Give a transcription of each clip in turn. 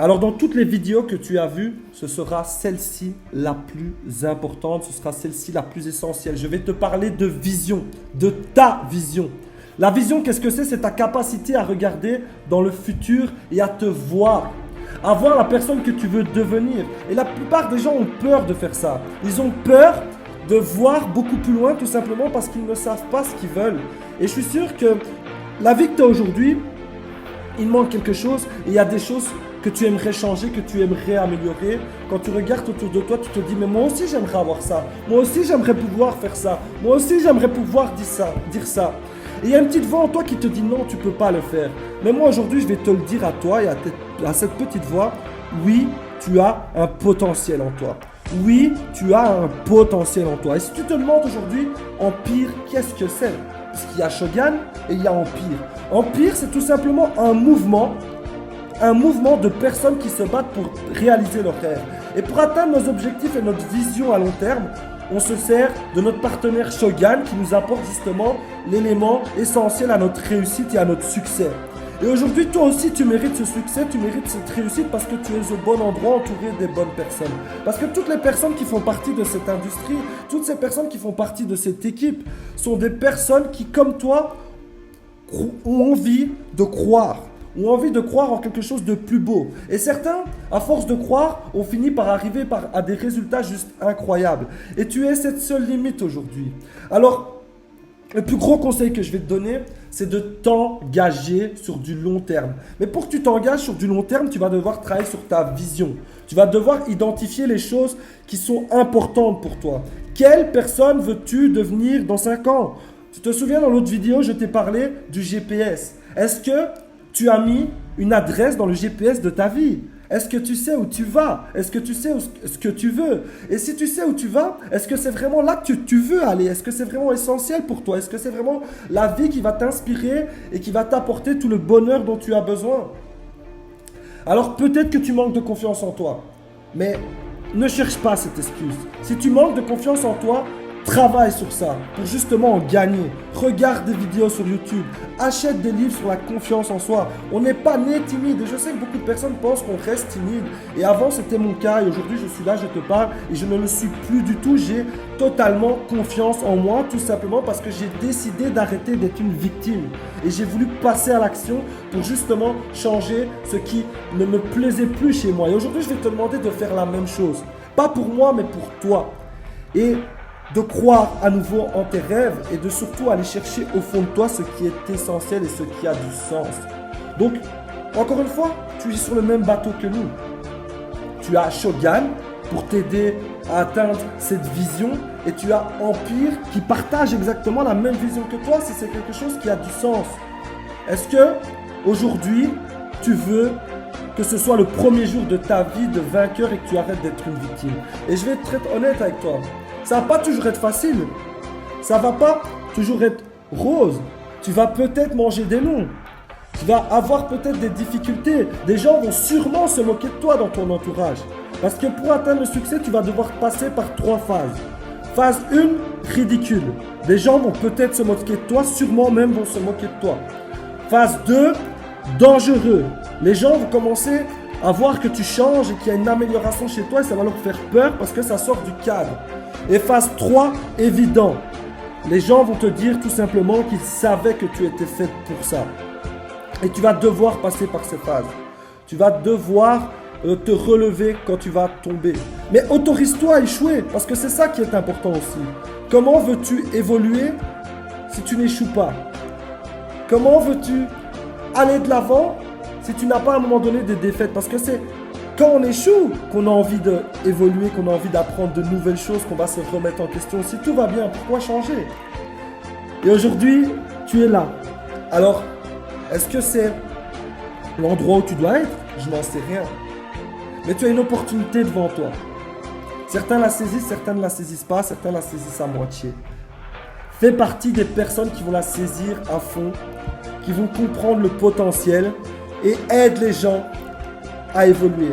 Alors dans toutes les vidéos que tu as vues, ce sera celle-ci la plus importante, ce sera celle-ci la plus essentielle. Je vais te parler de vision, de ta vision. La vision, qu'est-ce que c'est? C'est ta capacité à regarder dans le futur et à te voir. À voir la personne que tu veux devenir. Et la plupart des gens ont peur de faire ça. Ils ont peur de voir beaucoup plus loin tout simplement parce qu'ils ne savent pas ce qu'ils veulent. Et je suis sûr que la vie que tu as aujourd'hui, il manque quelque chose et il y a des choses que tu aimerais changer, que tu aimerais améliorer. Quand tu regardes autour de toi, tu te dis mais moi aussi j'aimerais avoir ça. Moi aussi j'aimerais pouvoir faire ça. Moi aussi j'aimerais pouvoir dire ça. Et il y a une petite voix en toi qui te dit non, tu ne peux pas le faire. Mais moi aujourd'hui je vais te le dire à toi et à cette petite voix, oui, tu as un potentiel en toi. Oui, tu as un potentiel en toi. Et si tu te demandes aujourd'hui, Empire, qu'est-ce que c'est? Parce qu'il y a Shogun et il y a Empire. Empire, c'est tout simplement un mouvement de personnes qui se battent pour réaliser leurs rêves. Et pour atteindre nos objectifs et notre vision à long terme, on se sert de notre partenaire Shogun qui nous apporte justement l'élément essentiel à notre réussite et à notre succès. Et aujourd'hui, toi aussi, tu mérites ce succès, tu mérites cette réussite parce que tu es au bon endroit, entouré des bonnes personnes. Parce que toutes les personnes qui font partie de cette industrie, toutes ces personnes qui font partie de cette équipe, sont des personnes qui, comme toi, ont envie de croire. Ont envie de croire en quelque chose de plus beau. Et certains, à force de croire, ont fini par arriver à des résultats juste incroyables. Et tu es cette seule limite aujourd'hui. Alors, le plus gros conseil que je vais te donner, c'est de t'engager sur du long terme. Mais pour que tu t'engages sur du long terme, tu vas devoir travailler sur ta vision. Tu vas devoir identifier les choses qui sont importantes pour toi. Quelle personne veux-tu devenir dans 5 ans? Tu te souviens dans l'autre vidéo, je t'ai parlé du GPS. Est-ce que tu as mis une adresse dans le GPS de ta vie? Est-ce que tu sais où tu vas? Est-ce que tu sais ce que tu veux? Et si tu sais où tu vas, est-ce que c'est vraiment là que tu veux aller? Est-ce que c'est vraiment essentiel pour toi? Est-ce que c'est vraiment la vie qui va t'inspirer et qui va t'apporter tout le bonheur dont tu as besoin? Alors peut-être que tu manques de confiance en toi, mais ne cherche pas cette excuse. Si tu manques de confiance en toi, travaille sur ça pour justement en gagner. Regarde des vidéos sur YouTube. Achète des livres sur la confiance en soi. On n'est pas né timide. Et je sais que beaucoup de personnes pensent qu'on reste timide. Et avant, c'était mon cas. Et aujourd'hui, je suis là, je te parle. Et je ne le suis plus du tout. J'ai totalement confiance en moi. Tout simplement parce que j'ai décidé d'arrêter d'être une victime. Et j'ai voulu passer à l'action pour justement changer ce qui ne me plaisait plus chez moi. Et aujourd'hui, je vais te demander de faire la même chose. Pas pour moi, mais pour toi. Et de croire à nouveau en tes rêves et de surtout aller chercher au fond de toi ce qui est essentiel et ce qui a du sens. Donc, encore une fois, tu es sur le même bateau que nous. Tu as Shogun pour t'aider à atteindre cette vision et tu as Empire qui partage exactement la même vision que toi si c'est quelque chose qui a du sens. Est-ce que aujourd'hui, tu veux que ce soit le premier jour de ta vie de vainqueur et que tu arrêtes d'être une victime? Et je vais être très honnête avec toi. Ça va pas toujours être facile. Ça va pas toujours être rose. Tu vas peut-être manger des noms. Tu vas avoir peut-être des difficultés. Des gens vont sûrement se moquer de toi dans ton entourage. Parce que pour atteindre le succès, tu vas devoir passer par 3 phases. Phase 1, ridicule. Des gens vont peut-être se moquer de toi, sûrement même vont se moquer de toi. Phase 2, dangereux. Les gens vont commencer à voir que tu changes et qu'il y a une amélioration chez toi et ça va leur faire peur parce que ça sort du cadre. Et phase 3, évident. Les gens vont te dire tout simplement qu'ils savaient que tu étais faite pour ça. Et tu vas devoir passer par ces phases. Tu vas devoir te relever quand tu vas tomber. Mais autorise-toi à échouer parce que c'est ça qui est important aussi. Comment veux-tu évoluer si tu n'échoues pas? Comment veux-tu aller de l'avant si tu n'as pas à un moment donné des défaites? Parce que c'est quand on échoue qu'on a envie d'évoluer, qu'on a envie d'apprendre de nouvelles choses, qu'on va se remettre en question. Si tout va bien, pourquoi changer? Et aujourd'hui, tu es là. Alors, est-ce que c'est l'endroit où tu dois être? Je n'en sais rien. Mais tu as une opportunité devant toi. Certains la saisissent, certains ne la saisissent pas, certains la saisissent à moitié. Fais partie des personnes qui vont la saisir à fond, qui vont comprendre le potentiel et aide les gens à évoluer.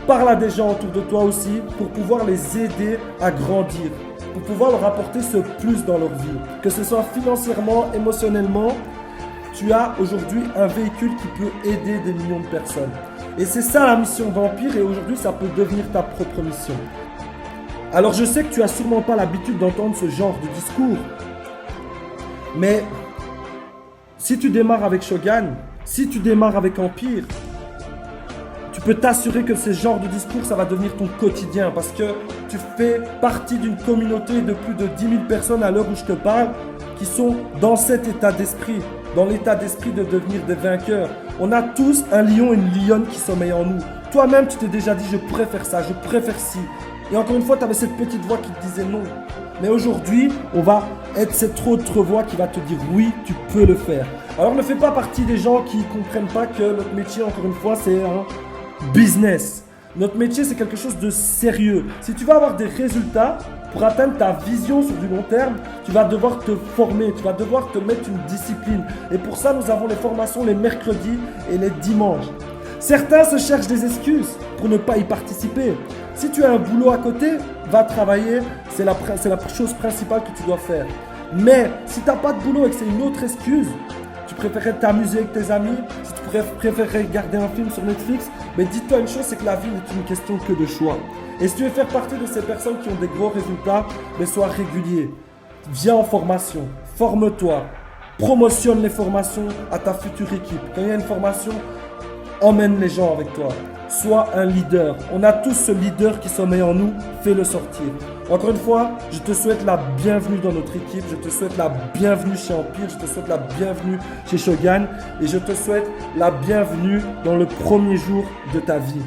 Parle à des gens autour de toi aussi pour pouvoir les aider à grandir, pour pouvoir leur apporter ce plus dans leur vie. Que ce soit financièrement, émotionnellement, tu as aujourd'hui un véhicule qui peut aider des millions de personnes. Et c'est ça la mission d'Empire et aujourd'hui ça peut devenir ta propre mission. Alors je sais que tu n'as sûrement pas l'habitude d'entendre ce genre de discours. Mais si tu démarres avec Shogun, si tu démarres avec Empire, tu peux t'assurer que ce genre de discours, ça va devenir ton quotidien parce que tu fais partie d'une communauté de plus de 10 000 personnes à l'heure où je te parle qui sont dans cet état d'esprit, dans l'état d'esprit de devenir des vainqueurs. On a tous un lion et une lionne qui sommeillent en nous. Toi-même, tu t'es déjà dit, je pourrais faire ça, je pourrais faire ci. Et encore une fois, tu avais cette petite voix qui te disait non. Mais aujourd'hui, on va être cette autre voix qui va te dire oui, tu peux le faire. Alors ne fais pas partie des gens qui ne comprennent pas que notre métier, encore une fois, c'est un business. Notre métier, c'est quelque chose de sérieux. Si tu veux avoir des résultats, pour atteindre ta vision sur du long terme, tu vas devoir te former, tu vas devoir te mettre une discipline. Et pour ça, nous avons les formations les mercredis et les dimanches. Certains se cherchent des excuses pour ne pas y participer. Si tu as un boulot à côté, va travailler, c'est la chose principale que tu dois faire. Mais si tu n'as pas de boulot et que c'est une autre excuse, tu préférerais t'amuser avec tes amis, si tu préférerais regarder un film sur Netflix, mais dis-toi une chose, c'est que la vie n'est une question que de choix. Et si tu veux faire partie de ces personnes qui ont des gros résultats, mais sois régulier. Viens en formation, forme-toi, promotionne les formations à ta future équipe. Quand il y a une formation, emmène les gens avec toi. Sois un leader. On a tous ce leader qui sommeille en nous, fais-le sortir. Encore une fois, je te souhaite la bienvenue dans notre équipe, je te souhaite la bienvenue chez Empire, je te souhaite la bienvenue chez Shogun et je te souhaite la bienvenue dans le premier jour de ta vie.